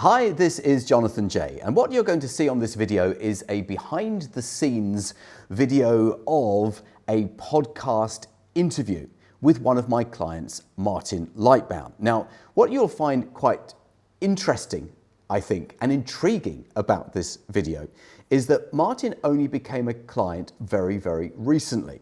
Hi, this is Jonathan J, and what you're going to see on this video is a behind the scenes video of a podcast interview with one of my clients, Martin Lightbowne. Now, what you'll find quite interesting, I think, and intriguing about this video is that Martin only became a client very, very recently.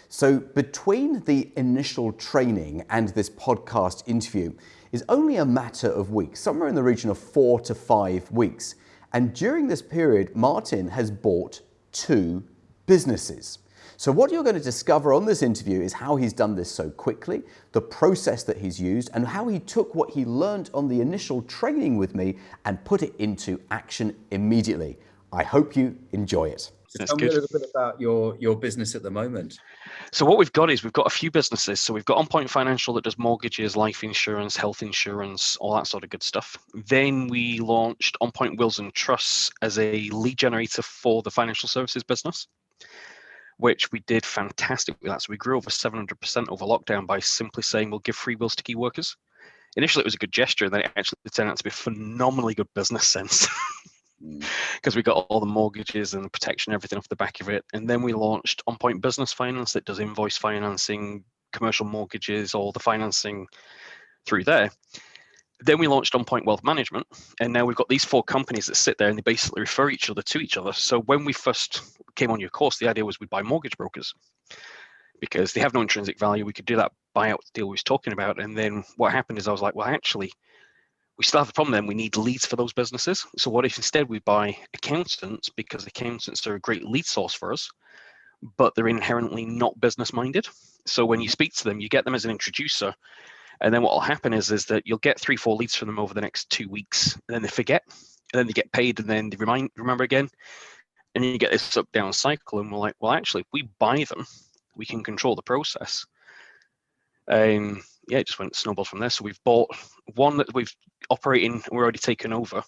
So between the initial training and this podcast interview is only a matter of weeks, somewhere in the region of 4 to 5 weeks. And during this period, Martin has bought 2 businesses. So what you're going to discover on this interview is how he's done this so quickly, the process that he's used, and how he took what he learned on the initial training with me and put it into action immediately. I hope you enjoy it. So tell me a little bit about your business at the moment. So what we've got is we've got a few businesses. So we've got On Point Financial that does mortgages, life insurance, health insurance, all that sort of good stuff. Then we launched On Point Wills and Trusts as a lead generator for the financial services business, which we did fantastic with that. So we grew over 700% over lockdown by simply saying we'll give free wills to key workers. Initially, it was a good gesture, and then it actually turned out to be phenomenally good business sense. Because we got all the mortgages and the protection, everything off the back of it. And then we launched On Point Business Finance that does invoice financing, commercial mortgages, all the financing through there. Then we launched On Point Wealth Management. And now we've got these 4 companies that sit there and they basically refer each other to each other. So when we first came on your course, the idea was we'd buy mortgage brokers because they have no intrinsic value. We could do that buyout deal we was talking about. And then what happened is I was like, well, actually, we still have the problem then, we need leads for those businesses. So what if instead we buy accountants, because accountants are a great lead source for us, but they're inherently not business minded. So when you speak to them, you get them as an introducer. And then what will happen is that you'll get 3-4 leads from them over the next 2 weeks, and then they forget, and then they get paid, and then they remember again. And then you get this up down cycle. And we're like, well, actually, if we buy them, we can control the process. Yeah, it just went snowball from there. So we've bought one that we've operating, we're already taken over.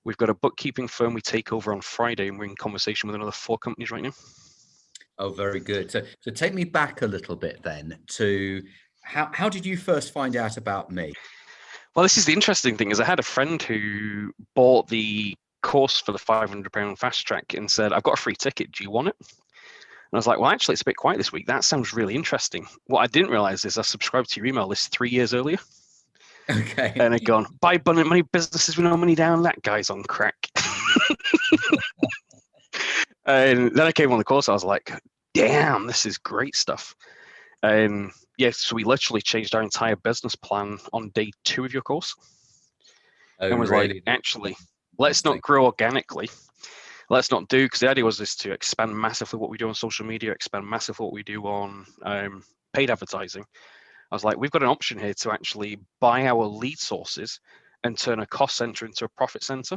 We've got a bookkeeping firm we take over on Friday, and we're in conversation with another 4 companies right now. Oh, very good. So take me back a little bit then to how did you first find out about me? Well, this is the interesting thing is I had a friend who bought the course for the £500 FastTrack and said, I've got a free ticket. Do you want it? And I was like, well, actually, it's a bit quiet this week. That sounds really interesting. What I didn't realize is I subscribed to your email list 3 years earlier. Okay. And I'd gone, buy money businesses with no money down. That guy's on crack. And then I came on the course. I was like, damn, this is great stuff. And yeah, so we literally changed our entire business plan on day 2 of your course. Oh, and was really? like, actually, let's not grow organically. Let's not do, because the idea was to expand massively what we do on social media, expand massively what we do on paid advertising. I was like, we've got an option here to actually buy our lead sources and turn a cost center into a profit center.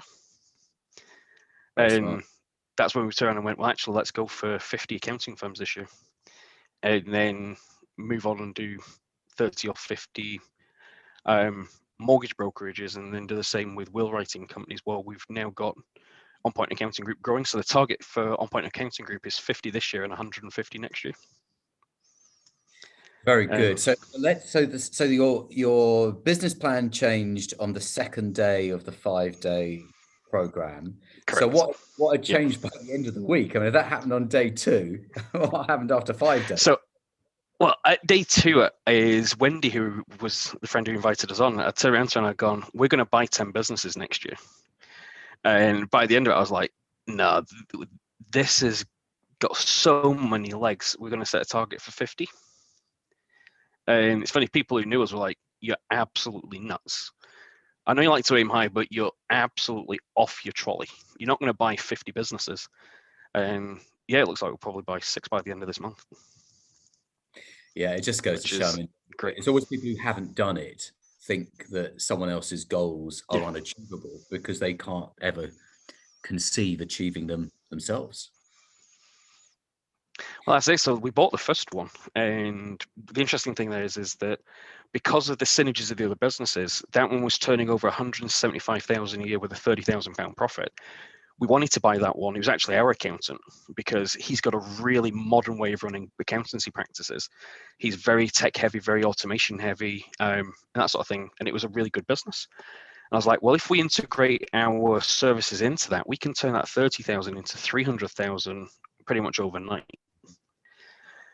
And that's when we turned and went, well, actually, let's go for 50 accounting firms this year. And then move on and do 30 or 50 mortgage brokerages, and then do the same with will writing companies. Well, we've now got On Point Accounting Group growing. So the target for On Point Accounting Group is 50 this year and 150 next year. Very good. So your business plan changed on the 2nd day of the 5-day program. Correct. So what had changed by the end of the week? I mean, if that happened on day 2, what happened after 5 days? So, well, at day 2 is Wendy, who was the friend who invited us on. I turned around to her and I'd gone, we're going to buy 10 businesses next year. And by the end of it, I was like, no, this has got so many legs. We're going to set a target for 50. And it's funny, people who knew us were like, you're absolutely nuts. I know you like to aim high, but you're absolutely off your trolley. You're not going to buy 50 businesses. And yeah, it looks like we'll probably buy 6 by the end of this month. Yeah, it just goes to show. I mean, great. It's always people who haven't done it think that someone else's goals are unachievable because they can't ever conceive achieving them themselves. Well, that's it. So we bought the first one, and the interesting thing there is that because of the synergies of the other businesses, that one was turning over 175,000 a year with a £30,000 profit. We wanted to buy that one. He was actually our accountant because he's got a really modern way of running accountancy practices. He's very tech heavy, very automation heavy, and that sort of thing. And it was a really good business. I was like, well, if we integrate our services into that, we can turn that 30,000 into 300,000 pretty much overnight.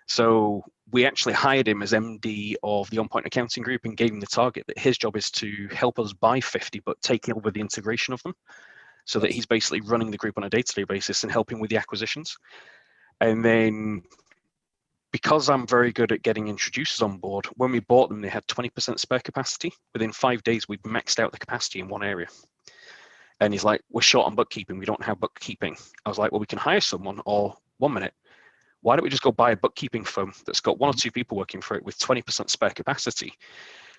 So we actually hired him as MD of the On Point Accounting Group and gave him the target that his job is to help us buy 50, but take over the integration of them, so that he's basically running the group on a day-to-day basis and helping with the acquisitions. And then, because I'm very good at getting introducers on board, when we bought them, they had 20% spare capacity. Within 5 days, we'd maxed out the capacity in one area. And he's like, we're short on bookkeeping. We don't have bookkeeping. I was like, well, we can hire someone, or 1 minute, why don't we just go buy a bookkeeping firm that's got 1 or 2 people working for it with 20% spare capacity?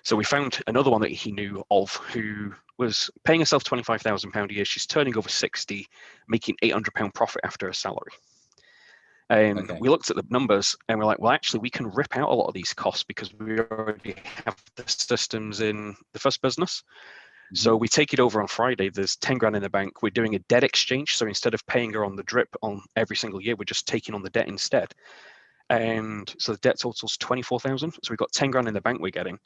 So we found another one that he knew of who was paying herself £25,000 a year. She's turning over 60, making £800 profit after her salary. And we looked at the numbers and we're like, well, actually, we can rip out a lot of these costs because we already have the systems in the first business. So we take it over on Friday. There's 10 grand in the bank. We're doing a debt exchange. So instead of paying her on the drip on every single year, we're just taking on the debt instead. And so the debt totals 24,000. So we've got 10 grand in the bank we're getting.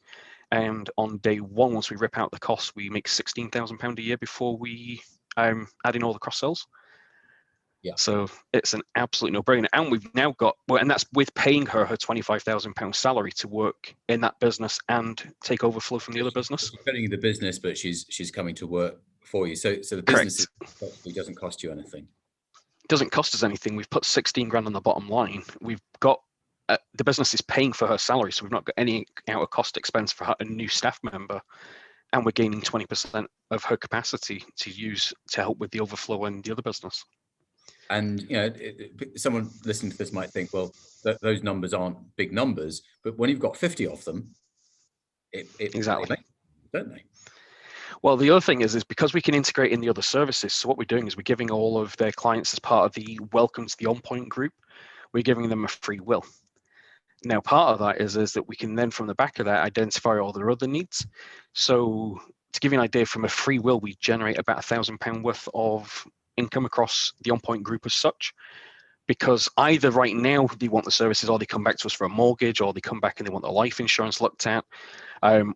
And on day one, once we rip out the costs, we make £16,000 a year before we add in all the cross sells. Yeah. So it's an absolute no-brainer. And we've now got, well, and that's with paying her £25,000 salary to work in that business and take overflow from the other business. She's running the business, but she's coming to work for you. So the business doesn't cost you anything. It doesn't cost us anything. We've put 16 grand on the bottom line. We've got the business is paying for her salary, so we've not got any out of cost expense for her, a new staff member, and we're gaining 20% of her capacity to use to help with the overflow in the other business. And someone listening to this might think, well, those numbers aren't big numbers, but when you've got 50 of them, exactly, don't they? Well, the other thing is because we can integrate in the other services. So what we're doing is we're giving all of their clients, as part of the Welcome to the On Point group, we're giving them a free will. Now, part of that is that we can then, from the back of that, identify all their other needs. So to give you an idea, from a free will, we generate about £1,000 worth of income across the On Point group as such, because either right now they want the services, or they come back to us for a mortgage, or they come back and they want their life insurance looked at,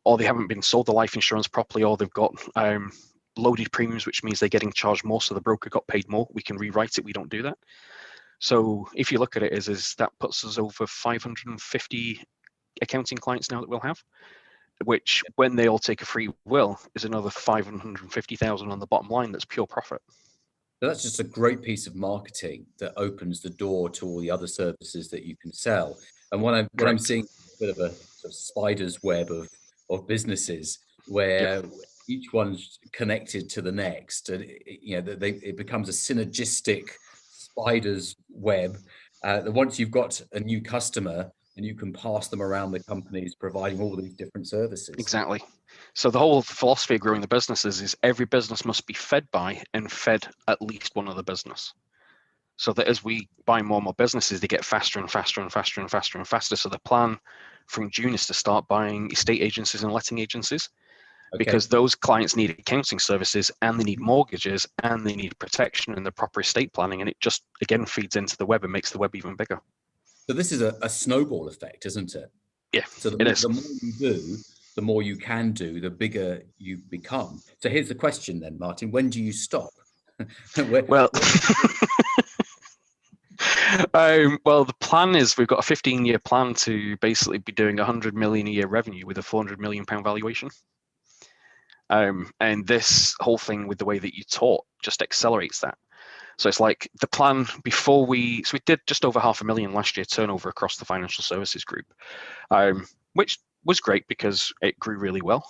or they haven't been sold the life insurance properly, or they've got loaded premiums, which means they're getting charged more, so the broker got paid more. We can rewrite it. We don't do that. So if you look at it, is that puts us over 550 accounting clients now that we'll have, which when they all take a free will is another 550,000 on the bottom line. That's pure profit. So that's just a great piece of marketing that opens the door to all the other services that you can sell. And what I'm seeing a bit of a sort of spider's web of businesses where each one's connected to the next, and it becomes a synergistic spider's web. That once you've got a new customer, and you can pass them around the companies providing all these different services. Exactly. So the whole philosophy of growing the businesses is every business must be fed by and fed at least one other business. So that as we buy more and more businesses, they get faster and faster and faster and faster and faster. So the plan from June is to start buying estate agencies and letting agencies, because those clients need accounting services, and they need mortgages, and they need protection and the proper estate planning. And it just, again, feeds into the web and makes the web even bigger. So this is a snowball effect, isn't it? Yeah, so the more you do, the more you can do, the bigger you become. So here's the question then, Martin, when do you stop? Well, well, the plan is we've got a 15-year plan to basically be doing 100 million a year revenue with a 400 million pound valuation. And this whole thing with the way that you taught just accelerates that. So it's like the plan before we did just over 500,000 last year turnover across the financial services group, which was great because it grew really well.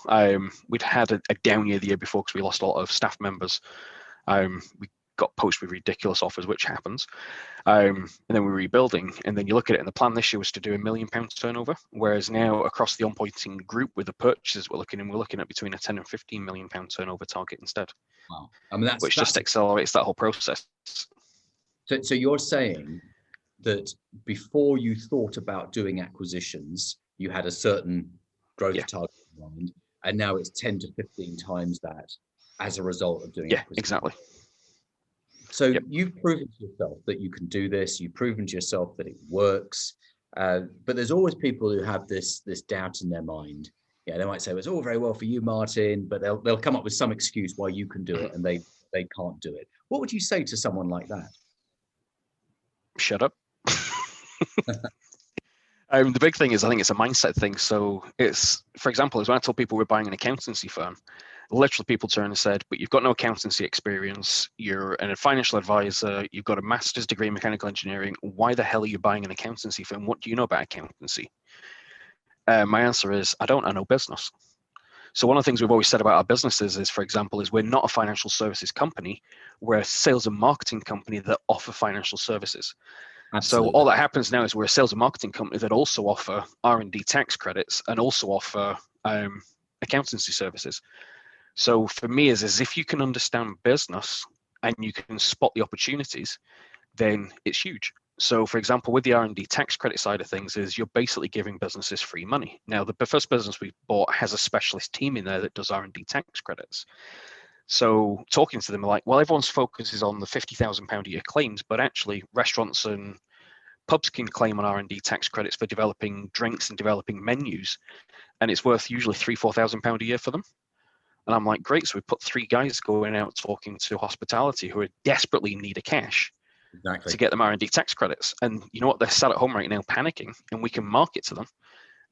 We'd had a down year the year before because we lost a lot of staff members. We got poached with ridiculous offers, which happens. And then we're rebuilding. And then you look at it, and the plan this year was to do £1 million turnover, whereas now across the On Pointing group with the purchases we're looking at between a 10 and 15 million pound turnover target instead. Wow. I mean, that's just accelerates that whole process. So you're saying that before you thought about doing acquisitions, you had a certain growth target in mind, and now it's 10 to 15 times that as a result of doing acquisitions. Exactly. So you've proven to yourself that you can do this. You've proven to yourself that it works. But there's always people who have this doubt in their mind. Yeah, they might say, well, it's all very well for you, Martin, but they'll come up with some excuse why you can do it and they can't do it. What would you say to someone like that? Shut up. The big thing is, I think it's a mindset thing. So it's, for example, is when I told people we're buying an accountancy firm, literally people turned and said, but you've got no accountancy experience, you're a financial advisor, you've got a master's degree in mechanical engineering, why the hell are you buying an accountancy firm? What do you know about accountancy? My answer is, I know business. So one of the things we've always said about our businesses is, for example, is we're not a financial services company, we're a sales and marketing company that offer financial services. Absolutely. So all that happens now is we're a sales and marketing company that also offer R&D tax credits and also offer accountancy services. So for me is if you can understand business and you can spot the opportunities, then it's huge. So for example, with the R&D tax credit side of things is you're basically giving businesses free money. Now, the first business we bought has a specialist team in there that does R&D tax credits. So talking to them like, well, everyone's focus is on the £50,000 a year claims, but actually restaurants and pubs can claim on R&D tax credits for developing drinks and developing menus, and it's worth usually £3,000-4,000 a year for them. And I'm like, great. So we put 3 guys going out talking to hospitality who are desperately in need of cash to get them R&D tax credits. And you know what? They're sat at home right now panicking, and we can market to them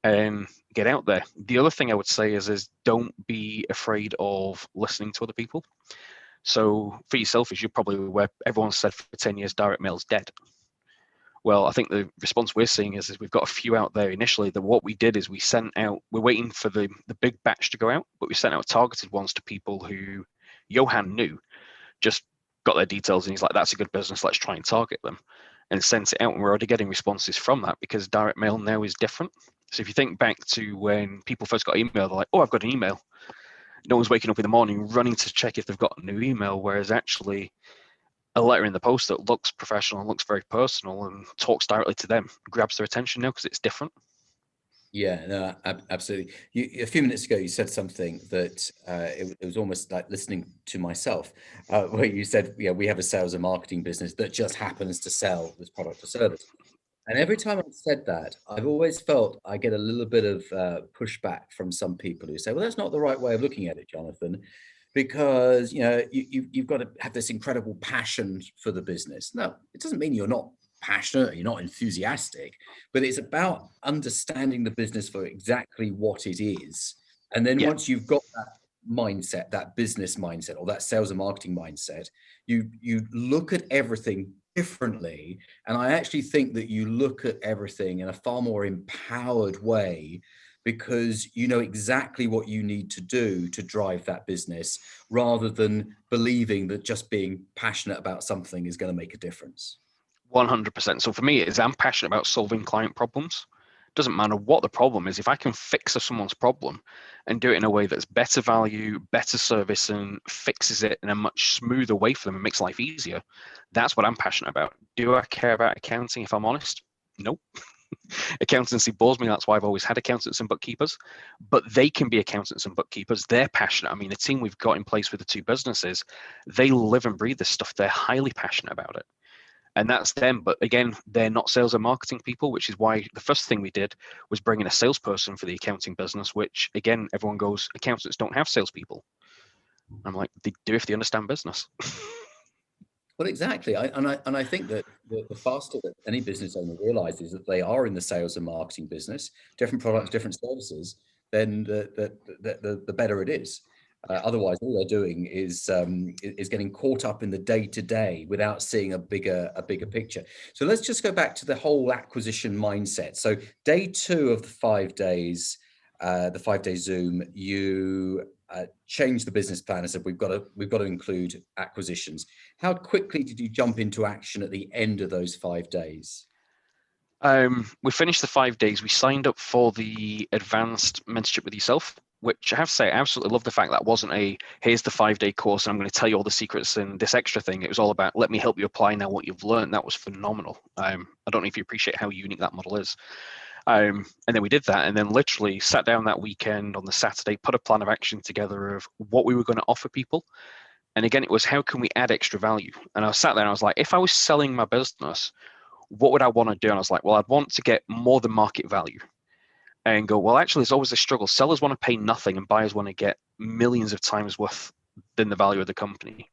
and get out there. The other thing I would say is don't be afraid of listening to other people. So for yourself, as you're probably aware, everyone said for 10 years direct mail's dead. Well, I think the response we're seeing is we've got a few out there initially that what we did is we sent out, we're waiting for the big batch to go out, but we sent out targeted ones to people who Johan knew, just got their details, and he's like, that's a good business, let's try and target them, and sent it out. And we're already getting responses from that because direct mail now is different. So if you think back to when people first got email, they're like, oh, I've got an email. No one's waking up in the morning running to check if they've got a new email, whereas actually a letter in the post that looks professional and looks very personal and talks directly to them grabs their attention now because it's different. Yeah, no, absolutely. A few minutes ago, you said something that it was almost like listening to myself, where you said, yeah, we have a sales and marketing business that just happens to sell this product or service. And every time I've said that, I've always felt I get a little bit of pushback from some people who say, well, that's not the right way of looking at it, Jonathan, because you've got to have this incredible passion for the business. No, it doesn't mean you're not passionate or you're not enthusiastic, but it's about understanding the business for exactly what it is. And then once you've got that mindset, that business mindset or that sales and marketing mindset, you look at everything differently. And I actually think that you look at everything in a far more empowered way because you know exactly what you need to do to drive that business rather than believing that just being passionate about something is going to make a difference. 100%. So for me, it is I'm passionate about solving client problems. Doesn't matter what the problem is. If I can fix someone's problem and do it in a way that's better value, better service, and fixes it in a much smoother way for them and makes life easier, that's what I'm passionate about. Do I care about accounting, if I'm honest? Nope. Accountancy bores me. That's why I've always had accountants and bookkeepers, but they can be accountants and bookkeepers. They're passionate. I mean, the team we've got in place with the 2 businesses, they live and breathe this stuff. They're highly passionate about it. And that's them. But again, they're not sales and marketing people, which is why the first thing we did was bring in a salesperson for the accounting business, which again, everyone goes, accountants don't have salespeople. I'm like, they do if they understand business. Well, exactly. I think that the faster that any business owner realizes that they are in the sales and marketing business, different products, different services, then the better it is. Otherwise, all they're doing is getting caught up in the day-to-day without seeing a bigger picture. So let's just go back to the whole acquisition mindset. So day 2 of the 5 days, the 5-day Zoom, you changed the business plan and said we've got to include acquisitions. How quickly did you jump into action at the end of those 5 days? We finished the 5 days. We signed up for the advanced mentorship with yourself, which I have to say, I absolutely love the fact that wasn't here's the 5-day course and I'm going to tell you all the secrets and this extra thing. It was all about, let me help you apply now what you've learned. That was phenomenal. I don't know if you appreciate how unique that model is. And then we did that and then literally sat down that weekend on the Saturday, put a plan of action together of what we were going to offer people. And again, it was how can we add extra value? And I sat there and I was like, if I was selling my business, what would I want to do? And I was like, well, I'd want to get more than market value. and go, well, actually, there's always a struggle. Sellers want to pay nothing and buyers want to get millions of times worth than the value of the company.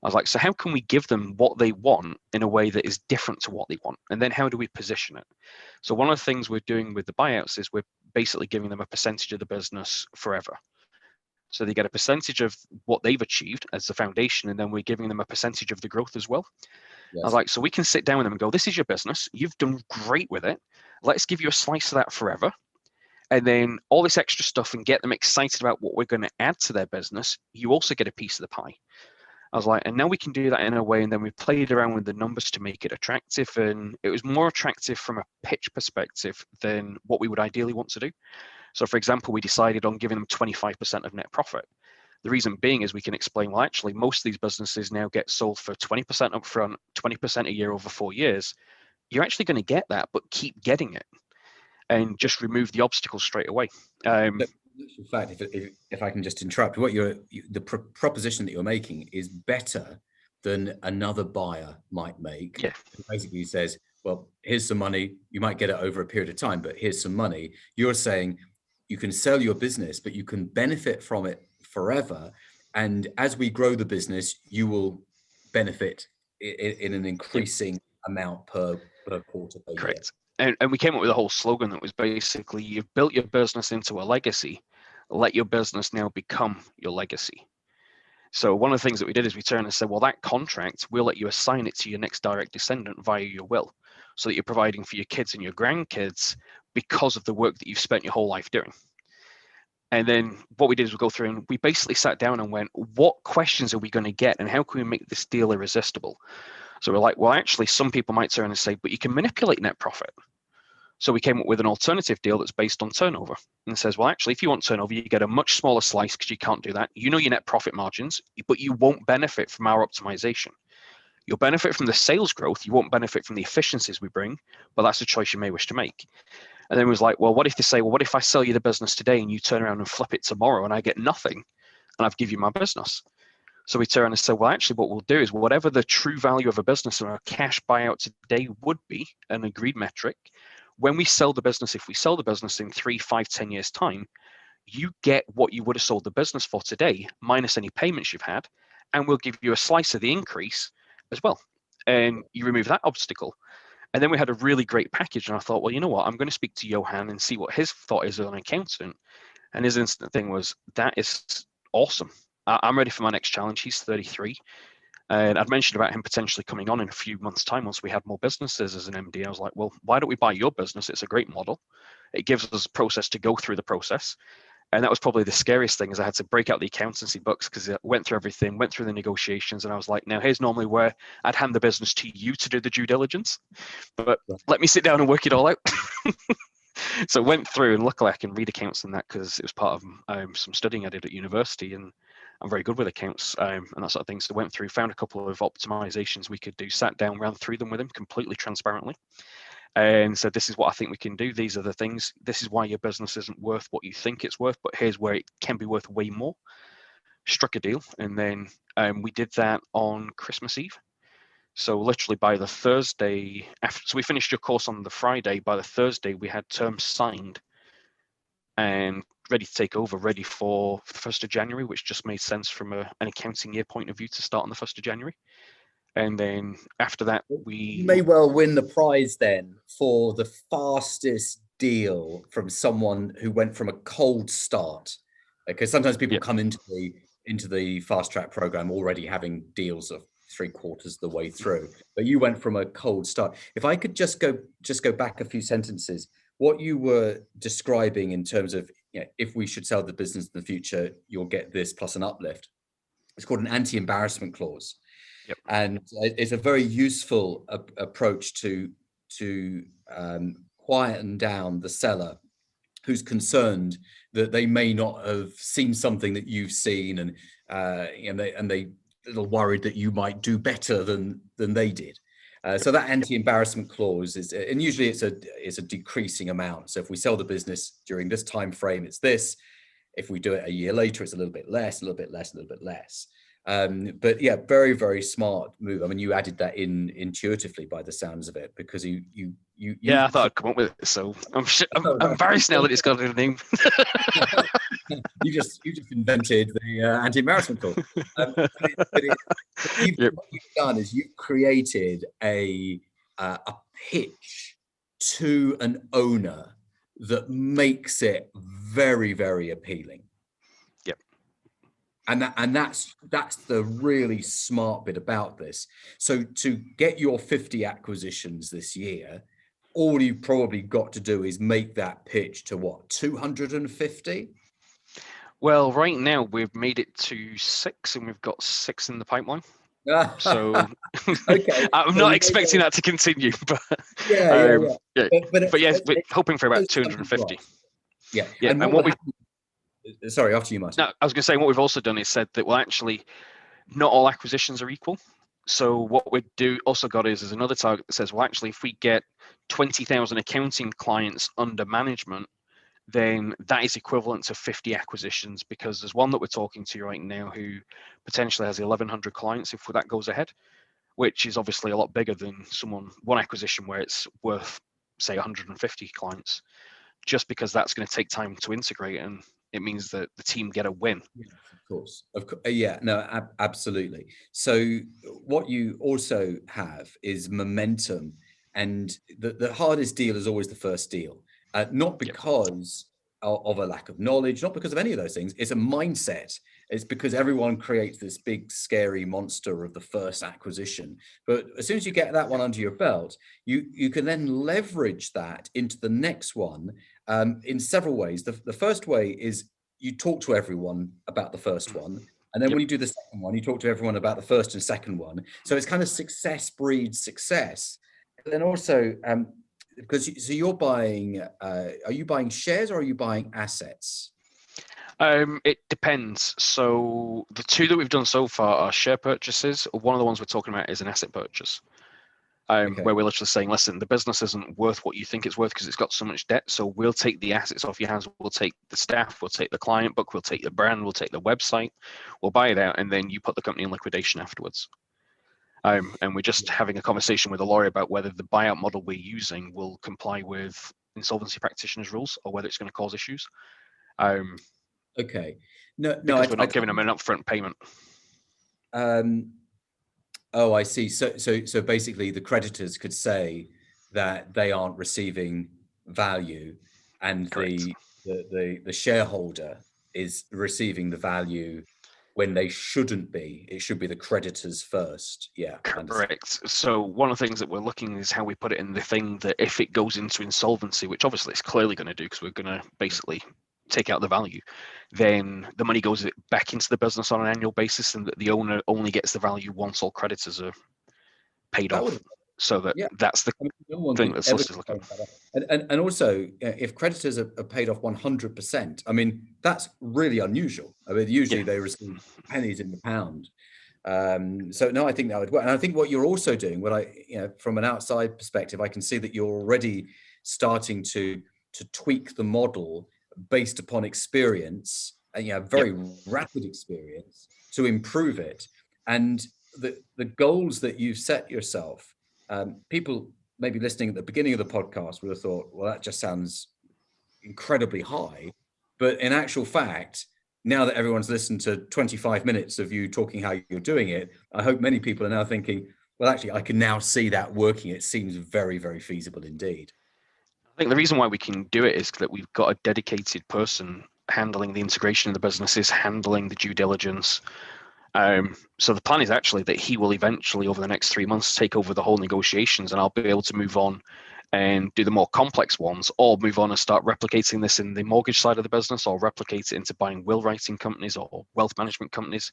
I was like, so how can we give them what they want in a way that is different to what they want? And then how do we position it? So one of the things we're doing with the buyouts is we're basically giving them a percentage of the business forever. So they get a percentage of what they've achieved as the foundation, and then we're giving them a percentage of the growth as well. Yes. I was like, so we can sit down with them and go, this is your business. You've done great with it. Let's give you a slice of that forever. And then all this extra stuff and get them excited about what we're going to add to their business. You also get a piece of the pie. I was like, and now we can do that in a way. And then we played around with the numbers to make it attractive. And it was more attractive from a pitch perspective than what we would ideally want to do. So for example, we decided on giving them 25% of net profit. The reason being is we can explain, well, actually, most of these businesses now get sold for 20% upfront, 20% a year over 4 years. You're actually going to get that, but keep getting it and just remove the obstacles straight away. In fact, if I can just interrupt, the proposition that you're making is better than another buyer might make. Yeah. It basically says, well, here's some money. You might get it over a period of time, but here's some money. You're saying you can sell your business, but you can benefit from it forever. And as we grow the business, you will benefit in an increasing amount per quarter, per Correct. year. And we came up with a whole slogan that was basically, you've built your business into a legacy. Let your business now become your legacy. So one of the things that we did is we turned and said, well, that contract, we'll let you assign it to your next direct descendant via your will, so that you're providing for your kids and your grandkids because of the work that you've spent your whole life doing. And then what we did is we go through and we basically sat down and went, what questions are we going to get and how can we make this deal irresistible? So we're like, well, actually, some people might turn and say, but you can manipulate net profit. So we came up with an alternative deal that's based on turnover and says, well, actually, if you want turnover, you get a much smaller slice because you can't do that. You know your net profit margins, but you won't benefit from our optimization. You'll benefit from the sales growth. You won't benefit from the efficiencies we bring, but that's a choice you may wish to make. And then it was like, well, what if they say, well, what if I sell you the business today and you turn around and flip it tomorrow and I get nothing and I've given you my business? So we turn and say, well, actually, what we'll do is whatever the true value of a business and our cash buyout today would be, an agreed metric, when we sell the business, if we sell the business in 3, 5, 10 years time, you get what you would have sold the business for today, minus any payments you've had, and we'll give you a slice of the increase as well. And you remove that obstacle. And then we had a really great package. And I thought, well, you know what? I'm going to speak to Johan and see what his thought is as an accountant. And his instant thing was, that is awesome. I'm ready for my next challenge. He's 33. And I'd mentioned about him potentially coming on in a few months' time once we had more businesses as an MD. I was like, well, why don't we buy your business? It's a great model. It gives us a process to go through the process. And that was probably the scariest thing, is I had to break out the accountancy books because I went through everything, went through the negotiations. And I was like, now here's normally where I'd hand the business to you to do the due diligence. But let me sit down and work it all out. So went through, and luckily I can read accounts in that because it was part of some studying I did at university, and I'm very good with accounts and that sort of thing. So went through, found a couple of optimizations we could do, sat down, ran through them with him completely transparently, and said, this is what I think we can do. These are the things. This is why your business isn't worth what you think it's worth, but here's where it can be worth way more. Struck a deal, and then we did that on Christmas Eve. So literally by the Thursday after, so we finished your course on the Friday. By the Thursday, we had terms signed and ready to take over, ready for the 1st of January, which just made sense from an accounting year point of view to start on the 1st of January. And then after that, You may well win the prize then for the fastest deal from someone who went from a cold start. Because sometimes people come into the fast track program already having deals of 3/4 of the way through, but you went from a cold start. If I could just go back a few sentences, what you were describing in terms of, if we should sell the business in the future, you'll get this plus an uplift. It's called an anti-embarrassment clause. Yep. And it's a very useful approach to quieten down the seller who's concerned that they may not have seen something that you've seen, and they a little worried that you might do better than they did. So that anti-embarrassment clause is, and usually it's a decreasing amount. So if we sell the business during this time frame, it's this. If we do it a year later, it's a little bit less, a little bit less, a little bit less. But yeah, very, very smart move. I mean, you added that in intuitively by the sounds of it, because you Yeah, I thought I'd come up with it, so I'm embarrassed now that it's got a name. you just invented the anti-embarrassment clause. What you've done is you've created a pitch to an owner that makes it very, very appealing. Yep. And that's the really smart bit about this. So to get your 50 acquisitions this year, all you've probably got to do is make that pitch to what, 250? Well, right now we've made it to 6, and we've got 6 in the pipeline. So okay, I'm not expecting that to continue, but yeah. But yes, we're hoping for about 250. Yeah, and what we've sorry, after you, Martin. No, I was going to say, what we've also done is said that, well, actually, not all acquisitions are equal. So what we also got is another target that says, well, actually, if we get 20,000 accounting clients under management, then that is equivalent to 50 acquisitions, because there's one that we're talking to right now who potentially has 1,100 clients if that goes ahead, which is obviously a lot bigger than one acquisition where it's worth, say, 150 clients, just because that's going to take time to integrate, and it means that the team get a win. Yes, of course. Yeah, no, absolutely. So what you also have is momentum, and the hardest deal is always the first deal. Not because of a lack of knowledge, not because of any of those things. It's a mindset. It's because everyone creates this big, scary monster of the first acquisition. But as soon as you get that one under your belt, you can then leverage that into the next one in several ways. The first way is you talk to everyone about the first one. And then when you do the second one, you talk to everyone about the first and second one. So it's kind of success breeds success. And then also, because so you're buying, are you buying shares or are you buying assets? It depends. So the two that we've done so far are share purchases. One of the ones we're talking about is an asset purchase, where we're literally saying, listen, the business isn't worth what you think it's worth because it's got so much debt. So we'll take the assets off your hands. We'll take the staff. We'll take the client book. We'll take the brand. We'll take the website. We'll buy it out, and then you put the company in liquidation afterwards. And we're just having a conversation with a lawyer about whether the buyout model we're using will comply with insolvency practitioners' rules or whether it's going to cause issues. Okay. No, because we're not giving them an upfront payment. Oh, I see. So basically, the creditors could say that they aren't receiving value, and the shareholder is receiving the value when they shouldn't be. It should be the creditors first. Yeah, correct. So one of the things that we're looking is how we put it in the thing that if it goes into insolvency, which obviously it's clearly going to do because we're going to basically take out the value, then the money goes back into the business on an annual basis, and that the owner only gets the value once all creditors are paid off. So that's the thing that solicitors looking at. And also, if creditors are paid off 100%, I mean, that's really unusual. I mean, usually they receive pennies in the pound. So no, I think that would work. And I think what you're also doing, from an outside perspective, I can see that you're already starting to tweak the model based upon experience, and very rapid experience to improve it. And the goals that you've set yourself, people maybe listening at the beginning of the podcast would have thought, well, that just sounds incredibly high. But in actual fact, now that everyone's listened to 25 minutes of you talking how you're doing it, I hope many people are now thinking, well, actually, I can now see that working. It seems very, very feasible indeed. I think the reason why we can do it is that we've got a dedicated person handling the integration of the businesses, handling the due diligence. So the plan is actually that he will eventually, over the next 3 months, take over the whole negotiations, and I'll be able to move on and do the more complex ones, or move on and start replicating this in the mortgage side of the business, or replicate it into buying will writing companies or wealth management companies,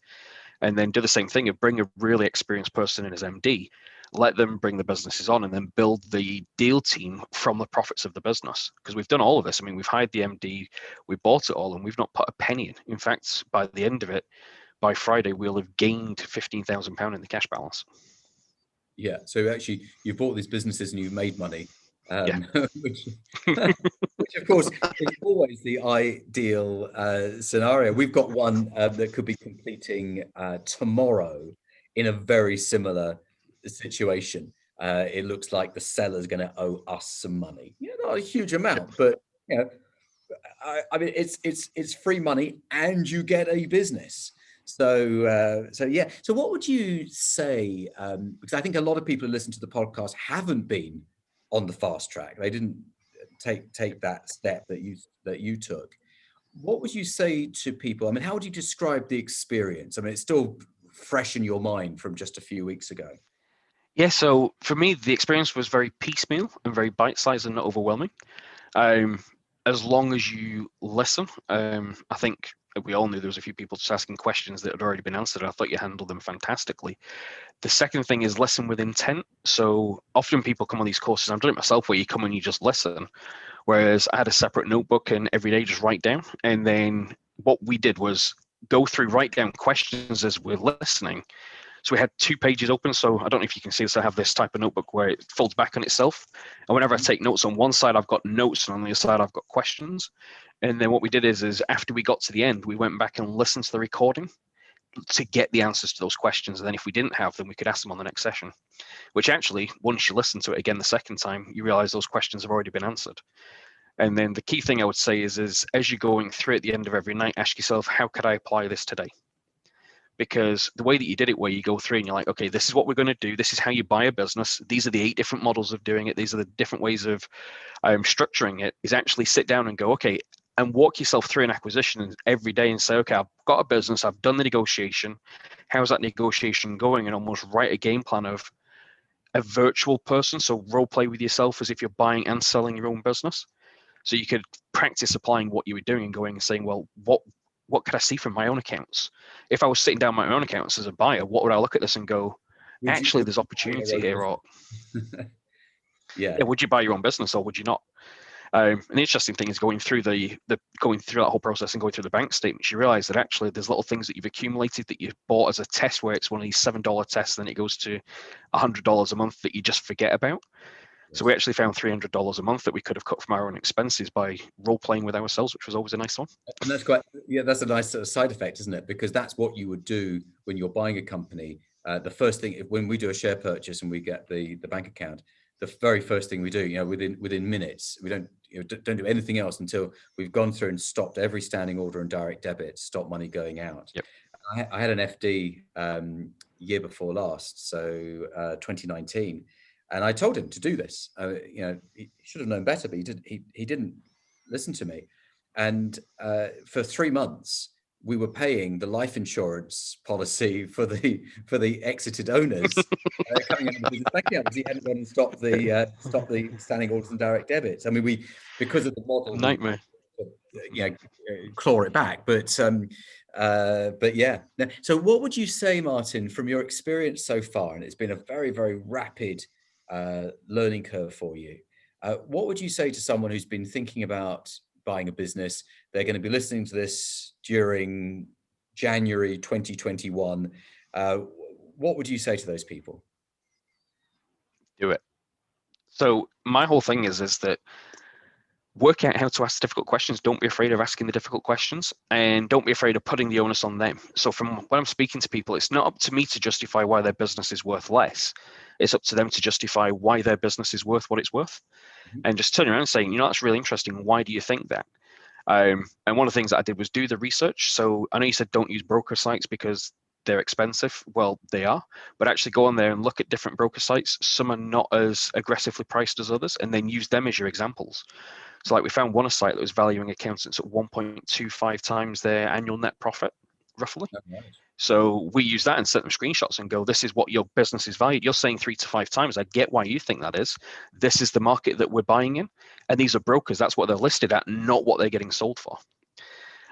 and then do the same thing of bring a really experienced person in as MD, let them bring the businesses on, and then build the deal team from the profits of the business. Because we've done all of this. I mean, we've hired the MD, we bought it all, and we've not put a penny in. In fact, by the end of it, by Friday, we'll have gained £15,000 in the cash balance. Yeah. So actually, you bought these businesses and you've made money, Yeah. which, which of course is always the ideal scenario. We've got one that could be completing tomorrow in a very similar situation. It looks like the seller's going to owe us some money. Not a huge amount, but I mean, it's free money and you get a business. So yeah. So what would you say? Because I think a lot of people who listen to the podcast haven't been on the fast track. They didn't take that step that you took. What would you say to people? I mean, how would you describe the experience? I mean, it's still fresh in your mind from just a few weeks ago. Yeah, so for me, the experience was very piecemeal and very bite-sized and not overwhelming. As long as you listen, I think we all knew there was a few people just asking questions that had already been answered. I thought you handled them fantastically. The second thing is listen with intent. So often people come on these courses, I've done it myself, where you come and you just listen. Whereas I had a separate notebook and every day just write down. And then what we did was go through, write down questions as we're listening. So we had 2 pages open. So I don't know if you can see this. I have this type of notebook where it folds back on itself. And whenever I take notes on one side, I've got notes, and on the other side, I've got questions. And then what we did is after we got to the end, we went back and listened to the recording to get the answers to those questions. And then if we didn't have them, we could ask them on the next session, which actually, once you listen to it again the second time, you realize those questions have already been answered. And then the key thing I would say is as you're going through at the end of every night, ask yourself, how could I apply this today? Because the way that you did it, where you go through and you're like, okay, this is what we're going to do. This is how you buy a business. These are the 8 different models of doing it. These are the different ways of structuring it, is actually sit down and go, okay, and walk yourself through an acquisition every day and say, okay, I've got a business. I've done the negotiation. How's that negotiation going? And almost write a game plan of a virtual person. So role play with yourself as if you're buying and selling your own business. So you could practice applying what you were doing and going and saying, well, what could I see from my own accounts? If I was sitting down my own accounts as a buyer, what would I look at this and go, actually, there's opportunity here? Or yeah, would you buy your own business or would you not? And the interesting thing is going through going through that whole process and going through the bank statements, you realize that actually there's little things that you've accumulated that you've bought as a test, where it's one of these $7 tests, then it goes to $100 a month that you just forget about. So we actually found $300 a month that we could have cut from our own expenses by role playing with ourselves, which was always a nice one. And that's quite, that's a nice sort of side effect, isn't it? Because that's what you would do when you're buying a company. The first thing, when we do a share purchase and we get the bank account, the very first thing we do, within minutes, we don't do anything else until we've gone through and stopped every standing order and direct debit, stop money going out. Yep. I had an FD year before last, so 2019. And I told him to do this. He should have known better, but he didn't listen to me. And for 3 months, we were paying the life insurance policy for the exited owners coming out of the business bank account, because he hadn't gone and stopped the standing orders and direct debits. I mean, because of the model, nightmare. Claw it back. But yeah. So what would you say, Martin, from your experience so far? And it's been a very, very rapid learning curve for you. What would you say to someone who's been thinking about buying a business? They're going to be listening to this during January 2021. What would you say to those people? Do it. So my whole thing is that work out how to ask difficult questions. Don't be afraid of asking the difficult questions, and don't be afraid of putting the onus on them. So from when I'm speaking to people, it's not up to me to justify why their business is worth less. It's up to them to justify why their business is worth what it's worth. Mm-hmm. And just turning around and saying, that's really interesting. Why do you think that? And one of the things that I did was do the research. So I know you said don't use broker sites because they're expensive. Well, they are, but actually go on there and look at different broker sites. Some are not as aggressively priced as others, and then use them as your examples. So like we found one site that was valuing accountants at 1.25 times their annual net profit, roughly. Oh, nice. So we use that and sent them screenshots and go, this is what your business is valued. You're saying 3 to 5 times. I get why you think that is. This is the market that we're buying in. And these are brokers. That's what they're listed at, not what they're getting sold for.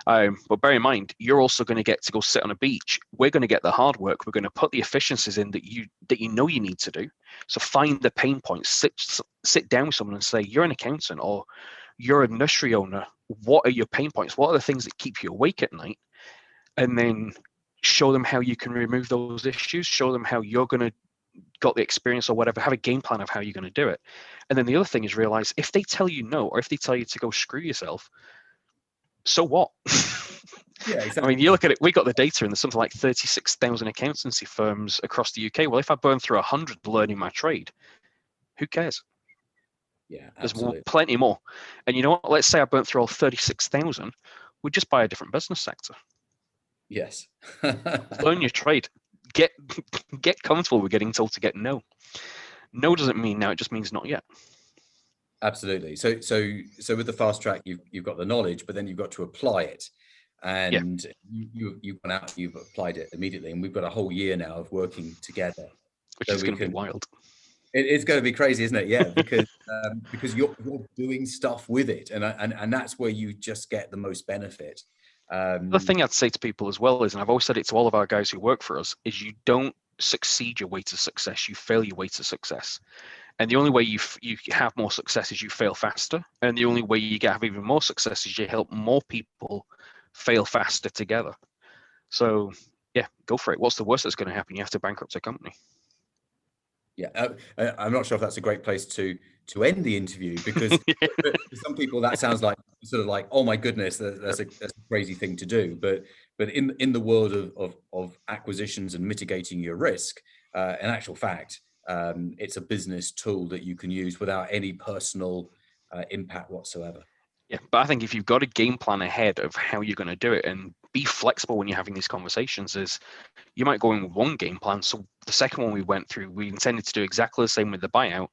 But bear in mind, you're also going to get to go sit on a beach. We're going to get the hard work. We're going to put the efficiencies in that you need to do. So find the pain points. Sit down with someone and say, you're an accountant or you're a nursery owner. What are your pain points? What are the things that keep you awake at night? And then show them how you can remove those issues. Show them how you're going to got the experience or whatever, have a game plan of how you're going to do it. And then the other thing is realize if they tell you no, or if they tell you to go screw yourself, so what? Yeah, I exactly. mean, you look at it, we got the data, and there's something like 36,000 accountancy firms across the UK. Well, if I burn through 100 learning my trade, who cares? Yeah, There's absolutely. plenty more. And you know what? Let's say I burnt through all 36,000. We'd just buy a different business sector. Yes. Learn your trade. Get comfortable with getting told to get no. No doesn't mean now, it just means not yet. Absolutely. So with the fast track, you've got the knowledge, but then you've got to apply it. And you've gone out, you've applied it immediately, and we've got a whole year now of working together. Which is going to be wild. It's going to be crazy, isn't it? Yeah, because you're doing stuff with it, and that's where you just get the most benefit. The thing I'd say to people as well is, and I've always said it to all of our guys who work for us, is you don't succeed your way to success, you fail your way to success. And the only way you have more success is you fail faster. And the only way you have even more success is you help more people fail faster together. So yeah, go for it. What's the worst that's going to happen? You have to bankrupt a company. Yeah, I'm not sure if that's a great place to end the interview, because for some people that sounds like sort of like, oh my goodness, that's a crazy thing to do. But in the world of acquisitions and mitigating your risk, in actual fact, it's a business tool that you can use without any personal impact whatsoever. Yeah, but I think if you've got a game plan ahead of how you're going to do it, and be flexible when you're having these conversations, is you might go in with one game plan. So the second one we went through, we intended to do exactly the same with the buyout,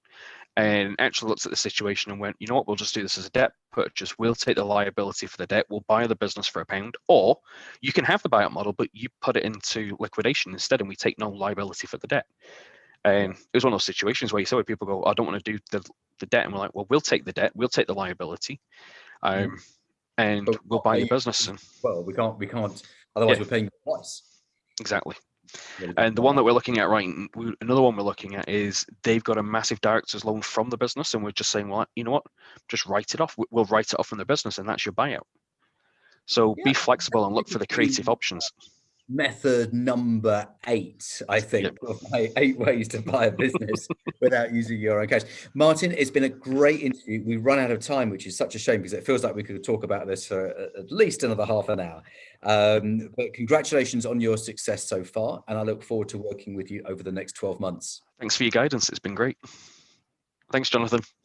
and actually looked at the situation and went, you know what, we'll just do this as a debt purchase. We'll take the liability for the debt. We'll buy the business for £1. Or you can have the buyout model, but you put it into liquidation instead, and we take no liability for the debt. And it was one of those situations where you saw where people go, I don't want to do the debt. And we're like, well, we'll take the debt. We'll take the liability. And we'll buy the business. Well, we can't. Otherwise, we're paying the price. Exactly. And the one that we're looking at, another one we're looking at is they've got a massive director's loan from the business, and we're just saying, well, you know what, just write it off. We'll write it off from the business, and that's your buyout. So be flexible and look for the creative options. Method number 8, I think, of my 8 ways to buy a business without using your own cash. Martin, it's been a great interview. We've run out of time, which is such a shame, because it feels like we could talk about this for at least another half an hour. But congratulations on your success so far, and I look forward to working with you over the next 12 months. Thanks for your guidance. It's been great. Thanks, Jonathan.